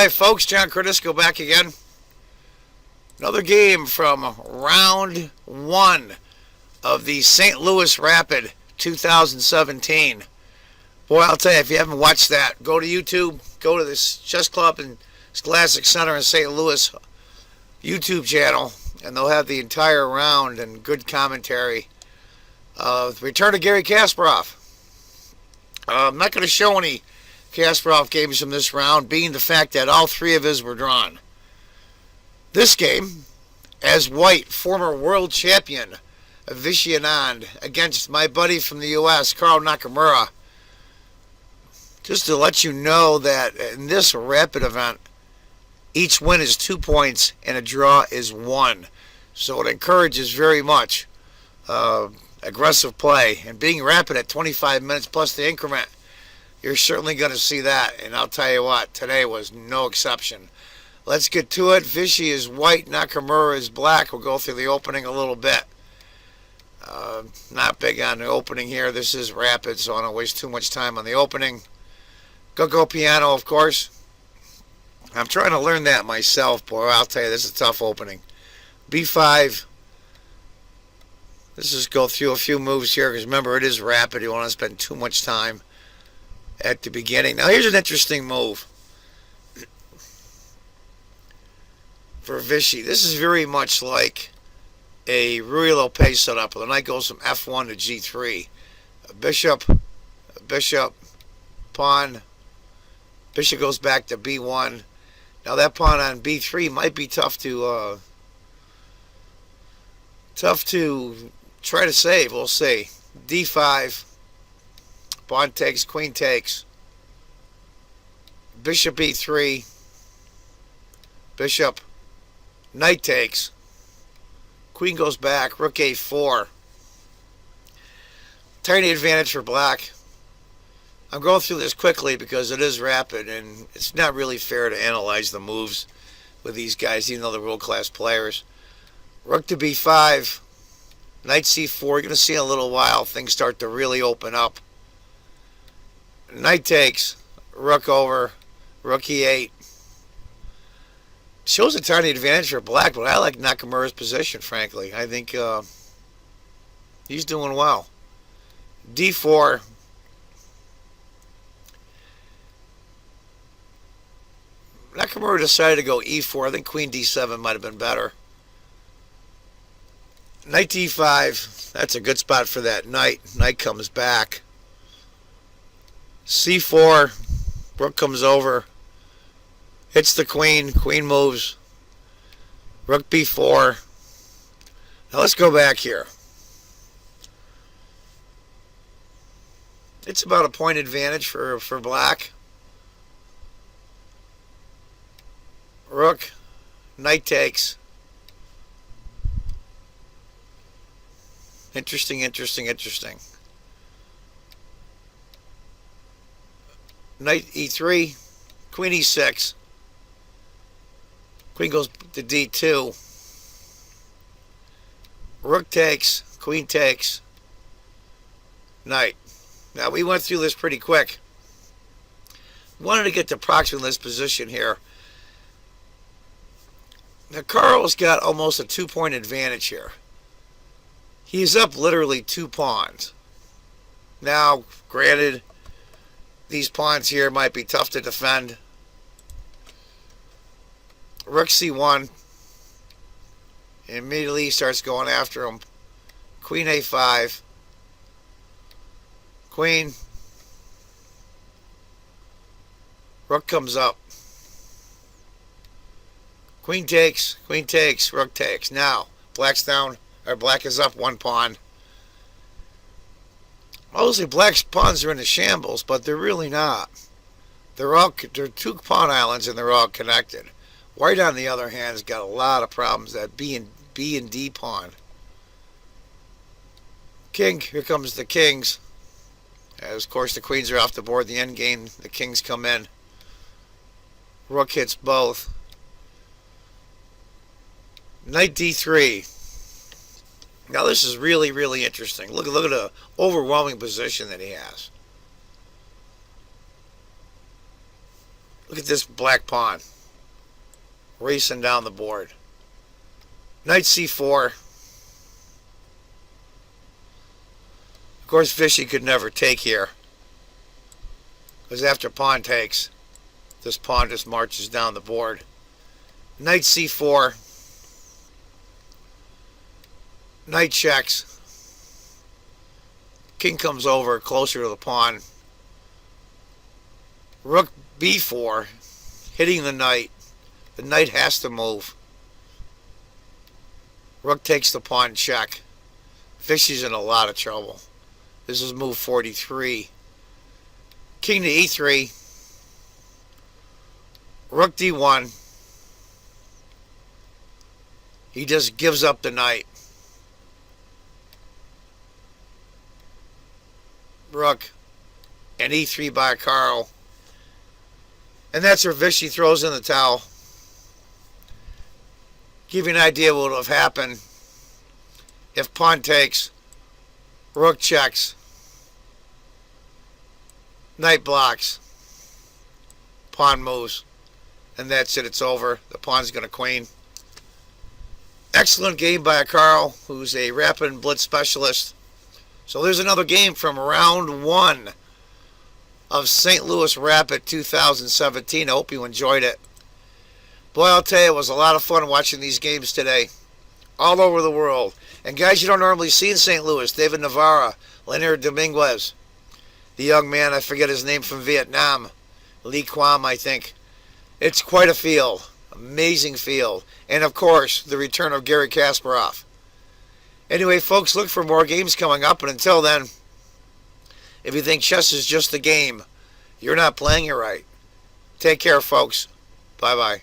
Hi folks, John Cordisco back again. Another game from round one of the St. Louis Rapid 2017. Boy, I'll tell you, if you haven't watched that, go to YouTube, go to this Chess Club and Scholastic Center in St. Louis YouTube channel, and they'll have the entire round and good commentary. The return of Gary Kasparov. I'm not going to show any Kasparov games from this round, being the fact that all three of his were drawn. This game, as white, former world champion Vishy Anand against my buddy from the U.S., Carl Nakamura. Just to let you know that in this rapid event, each win is 2 points and a draw is 1. So it encourages very much aggressive play. And being rapid at 25 minutes plus the increment, you're certainly going to see that. And I'll tell you what, today was no exception. Let's get to it. Vishy is white, Nakamura is black. We'll go through the opening a little bit. Not big on the opening here. This is rapid, so I don't waste too much time on the opening. Go piano, of course. I'm trying to learn that myself, boy. I'll tell you, this is a tough opening. B5. Let's just go through a few moves here, because remember, it is rapid. You don't want to spend too much time at the beginning. Now, here's an interesting move for Vishy. This is very much like a Ruy Lopez setup. The knight goes from F1 to G3. Bishop, pawn. Bishop goes back to B1. Now that pawn on B3 might be tough to try to save. We'll see. D5. Pawn takes, queen takes. Bishop E3. Bishop. Knight takes. Queen goes back. Rook A4. Tiny advantage for black. I'm going through this quickly because it is rapid and it's not really fair to analyze the moves with these guys, even though they're world-class players. Rook to B5. Knight C4. You're going to see in a little while things start to really open up. Knight takes. Rook over. Rook E8. Shows a tiny advantage for black, but I like Nakamura's position, frankly. I think he's doing well. D4. Nakamura decided to go E4. I think Queen D7 might have been better. Knight D5. That's a good spot for that knight. Knight comes back. C4. Rook comes over. Hits the queen. Queen moves. Rook B4. Now let's go back here. It's about a point advantage for black. Rook. Knight takes. Interesting. Knight E3. Queen E6. Queen goes to D2. Rook takes. Queen takes. Knight. Now, we went through this pretty quick. Wanted to get to approximately this position here. Now, Carl's got almost a 2-point advantage here. He's up literally 2 pawns. Now, granted, these pawns here might be tough to defend. Rook C1. Immediately he starts going after him. Queen A5. Queen. Rook comes up. Queen takes. Queen takes. Rook takes. Now, black's down. Or black is up 1 pawn. Mostly black's pawns are in the shambles, but they're really not. They're 2 pawn islands and they're all connected. White, on the other hand, has got a lot of problems. That B and D pawn. King. Here comes the kings. As, of course, the queens are off the board. The end game, the kings come in. Rook hits both. Knight D3. Now this is really, really interesting. Look at the overwhelming position that he has. Look at this black pawn racing down the board. Knight c4. Of course, Fishy could never take here, because after pawn takes, this pawn just marches down the board. Knight c4. Knight checks. King comes over closer to the pawn. Rook b4, hitting the knight. The knight has to move. Rook takes the pawn check. Fishy's in a lot of trouble. This is move 43. King to e3. Rook d1. He just gives up the knight. Rook and e3 by Carl. And that's where Vichy throws in the towel. Give you an idea what would have happened if pawn takes, rook checks, knight blocks, pawn moves, and that's it. It's over. The pawn's going to queen. Excellent game by Carl, who's a rapid and blitz specialist. So there's another game from round 1 of St. Louis Rapid 2017. I hope you enjoyed it. Boy, I'll tell you, it was a lot of fun watching these games today. All over the world. And guys you don't normally see in St. Louis. David Navarra, Leonard Dominguez, the young man, I forget his name, from Vietnam. Lee Quam, I think. It's quite a field. Amazing field. And, of course, the return of Gary Kasparov. Anyway, folks, look for more games coming up. And until then, if you think chess is just a game, you're not playing it right. Take care, folks. Bye-bye.